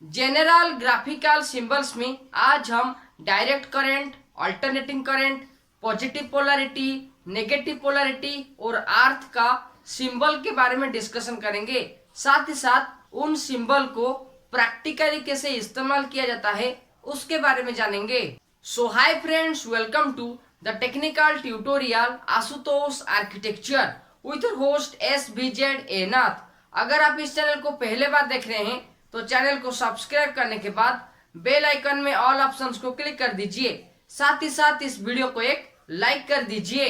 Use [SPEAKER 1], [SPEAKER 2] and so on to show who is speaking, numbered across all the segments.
[SPEAKER 1] General graphical symbols में आज हम direct current, alternating current, positive polarity, negative polarity और अर्थ का सिंबल के बारे में डिस्कशन करेंगे। साथ ही साथ उन सिंबल को प्रैक्टिकली कैसे इस्तेमाल किया जाता है उसके बारे में जानेंगे। So hi friends, welcome to the technical tutorial Ashutosh architecture with host SBZ एनाथ। अगर आप इस चैनल को पहले बार देख रहे हैं तो चैनल को सब्सक्राइब करने के बाद बेल आइकन में ऑल ऑप्शंस को क्लिक कर दीजिए। साथ ही साथ इस वीडियो को एक लाइक कर दीजिए।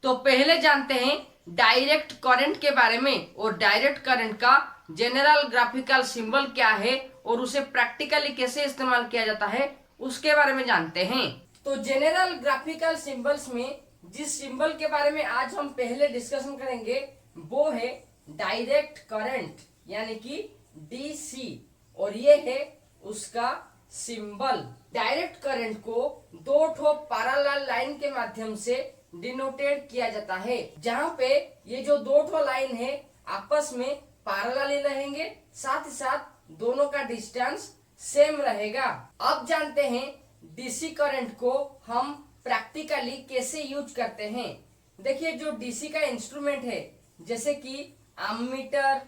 [SPEAKER 1] तो पहले जानते हैं डायरेक्ट करंट के बारे में और डायरेक्ट करंट का जनरल ग्राफिकल सिंबल क्या है और उसे प्रैक्टिकली कैसे इस्तेमाल किया जाता है उसके बारे में जानते हैं। तो जनरल ग्राफिकल सिंबल्स में जिस सिंबल के बारे में आज हम पहले डिस्कशन करेंगे वो है डायरेक्ट करंट यानी कि DC और ये है उसका सिंबल। डायरेक्ट करंट को दो ठो पैरेलल लाइन के माध्यम से डिनोटेड किया जाता है, जहाँ पे ये जो दो ठो लाइन है आपस में पैरेलल रहेंगे, साथ ही साथ दोनों का डिस्टेंस सेम रहेगा। अब जानते हैं DC करंट को हम प्रैक्टिकली कैसे यूज करते हैं। देखिए, जो DC का इंस्ट्रूमेंट है जैसे कि एमीटर,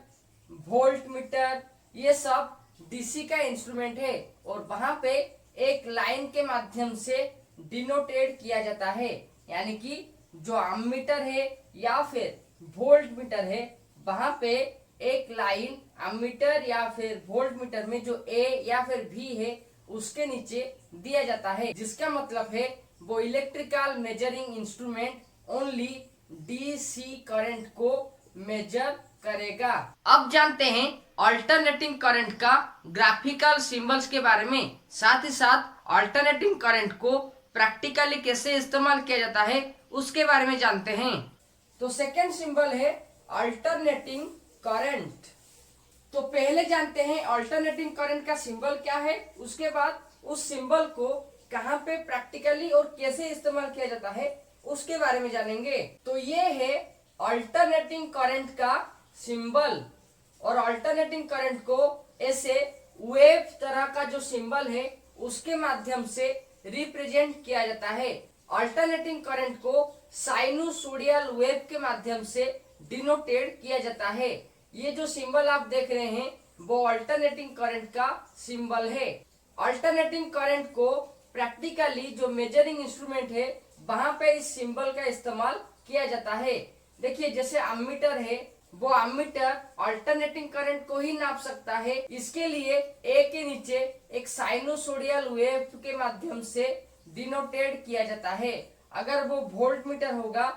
[SPEAKER 1] वोल्ट मीटर, ये सब DC का इंस्ट्रूमेंट है और वहां पे एक लाइन के माध्यम से डिनोटेड किया जाता है, यानी कि जो एमीटर है या फिर वोल्ट मीटर है वहां पे एक लाइन एमीटर या फिर वोल्ट मीटर में जो A या फिर V है उसके नीचे दिया जाता है, जिसका मतलब है वो electrical measuring instrument only DC current को मेजर करेगा। अब जानते हैं अल्टरनेटिंग करंट का ग्राफिकल सिंबल्स के बारे में, साथ ही साथ अल्टरनेटिंग करंट को प्रैक्टिकली कैसे इस्तेमाल किया जाता है उसके बारे में जानते हैं। तो सेकेंड सिंबल है अल्टरनेटिंग करंट। तो पहले जानते हैं अल्टरनेटिंग करंट का सिंबल क्या है, उसके बाद उस सिंबल को कहाँ पे प्रैक्टिकली और कैसे इस्तेमाल किया जाता है उसके बारे में जानेंगे। तो ये है अल्टरनेटिंग करंट का सिंबल और अल्टरनेटिंग करंट को ऐसे वेव तरह का जो सिंबल है उसके माध्यम से रिप्रेजेंट किया जाता है। अल्टरनेटिंग करंट को साइनोसोडियल वेव के माध्यम से डिनोटेड किया जाता है। ये जो सिंबल आप देख रहे हैं वो अल्टरनेटिंग करंट का सिंबल है। अल्टरनेटिंग करंट को प्रैक्टिकली जो मेजरिंग इंस्ट्रूमेंट है वहां पे इस सिंबल का इस्तेमाल किया जाता है। देखिए, जैसे एमीटर है वो एमीटर अल्टरनेटिंग करंट को ही नाप सकता है, इसके लिए A के नीचे एक साइनोसोडियल वेव के माध्यम से डिनोटेड किया जाता है। अगर वो वोल्ट मीटर होगा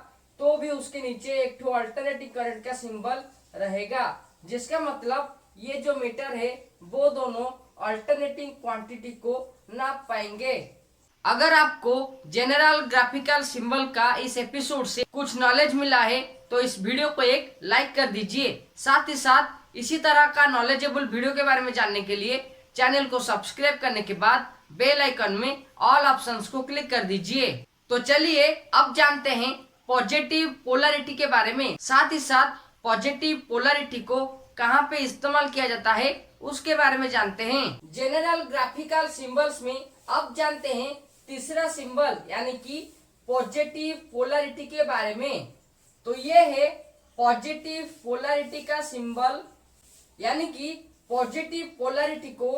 [SPEAKER 1] तो भी उसके नीचे एक ठो अल्टरनेटिंग करंट का सिंबल रहेगा, जिसका मतलब ये जो मीटर है वो दोनों अल्टरनेटिंग क्वांटिटी को नाप पाएंगे। अगर आपको जनरल ग्राफिकल सिंबल का इस एपिसोड से कुछ नॉलेज मिला है तो इस वीडियो को एक लाइक कर दीजिए। साथ ही साथ इसी तरह का नॉलेजेबल वीडियो के बारे में जानने के लिए चैनल को सब्सक्राइब करने के बाद बेल आइकन में ऑल ऑप्शंस को क्लिक कर दीजिए। तो चलिए अब जानते हैं पॉजिटिव पोलैरिटी के बारे में, साथ ही साथ पॉजिटिव पोलैरिटी को कहाँ पे इस्तेमाल किया जाता है उसके बारे में जानते हैं। जनरल ग्राफिकल सिंबल्स में अब जानते हैं तीसरा सिंबल यानी कि पॉजिटिव पोलैरिटी के बारे में। तो ये है पॉजिटिव पोलैरिटी का सिंबल, यानी कि पॉजिटिव पोलैरिटी को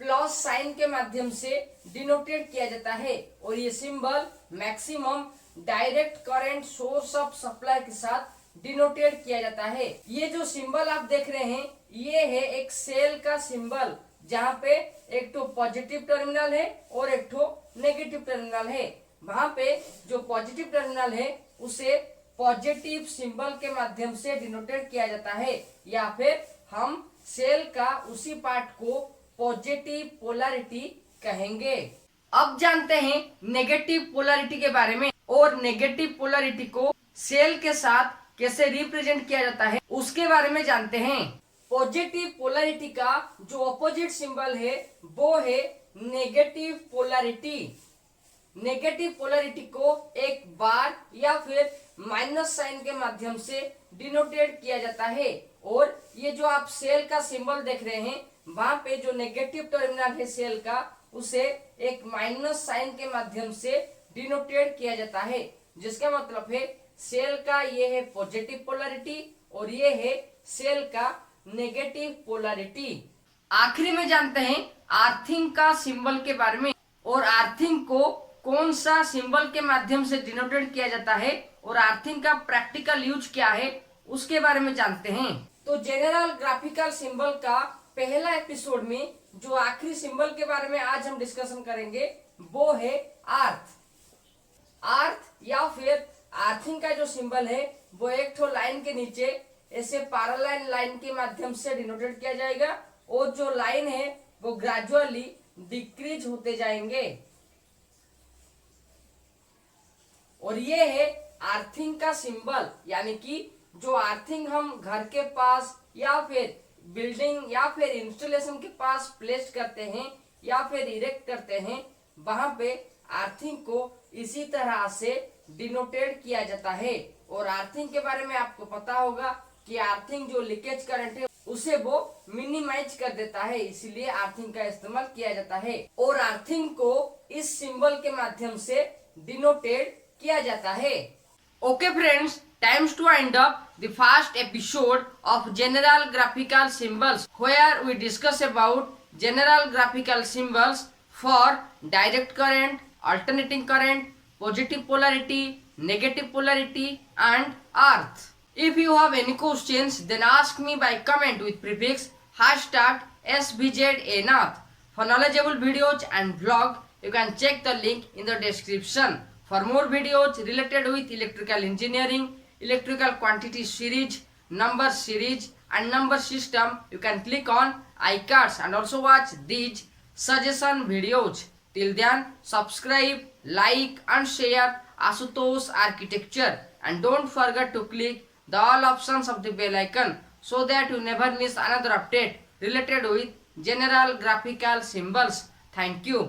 [SPEAKER 1] प्लस साइन के माध्यम से डिनोटेड किया जाता है और ये symbol maximum direct current source of supply के साथ डिनोटेड किया जाता है। ये जो सिंबल आप देख रहे हैं ये है एक सेल का सिंबल, जहाँ पे एक तो पॉजिटिव टर्मिनल है और एक तो नेगेटिव टर्मिनल है। वहां पे जो पॉजिटिव टर्मिनल है उसे पॉजिटिव सिंबल के माध्यम से डिनोटेड किया जाता है, या फिर हम सेल का उसी पार्ट को पॉजिटिव पोलैरिटी कहेंगे। अब जानते हैं नेगेटिव पोलैरिटी के बारे में और नेगेटिव पोलैरिटी को सेल के साथ कैसे रिप्रेजेंट किया जाता है उसके बारे में जानते हैं। पॉजिटिव पोलैरिटी का जो ऑपोजिट सिंबल है वो है नेगेटिव पोलैरिटी। नेगेटिव पोलैरिटी को एक बार या फिर माइनस साइन के माध्यम से डिनोटेड किया जाता है और ये जो आप सेल का सिंबल देख रहे हैं वहां पे जो नेगेटिव टर्मिनल है सेल का उसे एक माइनस साइन के माध्यम से डिनोटेड किया जाता है, जिसका मतलब है सेल का ये है पॉजिटिव पोलैरिटी और ये है सेल का नेगेटिव पोलैरिटी। आखिरी में जानते हैं अर्थिंग का सिंबल के बारे में, और अर्थिंग को कौन सा सिंबल के माध्यम से डिनोटेड किया जाता है और अर्थिंग का प्रैक्टिकल यूज क्या है उसके बारे में जानते हैं। तो जनरल ग्राफिकल सिंबल का पहला एपिसोड में जो आखिरी सिंबल के बारे में आज हम डिस्कशन करेंगे वो है अर्थ। अर्थ या फिर अर्थिंग का जो सिंबल है वो एक तो लाइन के नीचे ऐसे पैरेलल लाइन के माध्यम से डिनोटेड किया जाएगा और जो लाइन है वो ग्रेजुअली डिक्रीज होते जाएंगे, और ये है अर्थिंग का सिंबल। यानी कि जो अर्थिंग हम घर के पास या फिर बिल्डिंग या फिर इंस्टॉलेशन के पास प्लेस करते हैं या फिर इरेक्ट करते हैं, वहां पे अर्थिंग को इसी तरह से डिनोटेड किया जाता है। और अर्थिंग के बारे में आपको पता होगा कि अर्थिंग जो लीकेज करंट है उसे वो मिनिमाइज कर देता है, इसीलिए अर्थिंग का इस्तेमाल किया जाता है और अर्थिंग को इस सिंबल के माध्यम से डिनोटेड किया जाता है। Okay friends, times to wind up the first episode of general graphical symbols, where we discuss about general graphical symbols for direct current, alternating current, positive polarity, negative polarity and earth. If you have any questions, then ask me by comment with prefix #SVZANath. For knowledgeable videos and blog, you can check the link in the description. For more videos related with electrical engineering, electrical quantity series, number series and number system, you can click on iCards and also watch these suggestion videos. Till then, subscribe, like and share Asutosh Architecture, and don't forget to click the all options of the bell icon so that you never miss another update related with general graphical symbols. Thank you.